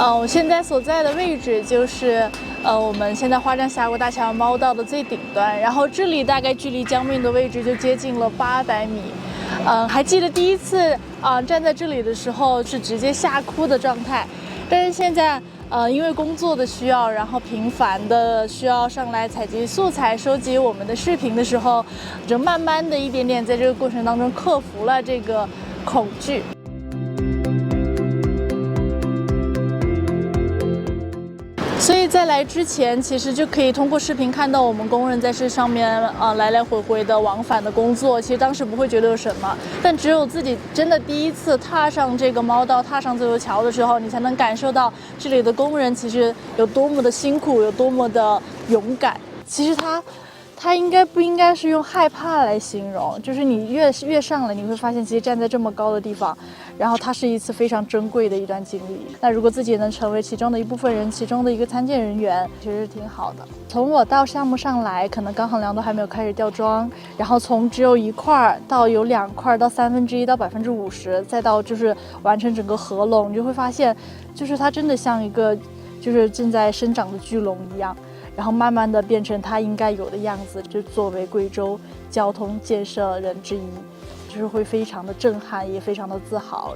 我现在所在的位置就是我们现在花站峡谷大桥猫道的最顶端，然后这里大概距离江面的位置就接近了800米。还记得第一次站在这里的时候是直接吓哭的状态，但是现在因为工作的需要，然后频繁的需要上来采集素材、收集我们的视频的时候，就慢慢的一点点在这个过程当中克服了这个恐惧。所以在来之前，其实就可以通过视频看到我们工人在这上面来来回回的往返的工作。其实当时不会觉得有什么，但只有自己真的第一次踏上这个猫道、踏上这座桥的时候，你才能感受到这里的工人其实有多么的辛苦，有多么的勇敢。其实它不应该是用害怕来形容，就是你越上来，你会发现其实站在这么高的地方，然后它是一次非常珍贵的一段经历。那如果自己能成为其中的一部分人，其中的一个参建人员，其实是挺好的。从我到项目上来，可能钢横梁都还没有开始吊装，然后从只有1块到有2块，到1/3到50%，再到就是完成整个合拢，你就会发现，就是它真的像一个就是正在生长的巨龙一样。然后慢慢的变成它应该有的样子，就作为贵州交通建设人之一，就是会非常的震撼，也非常的自豪。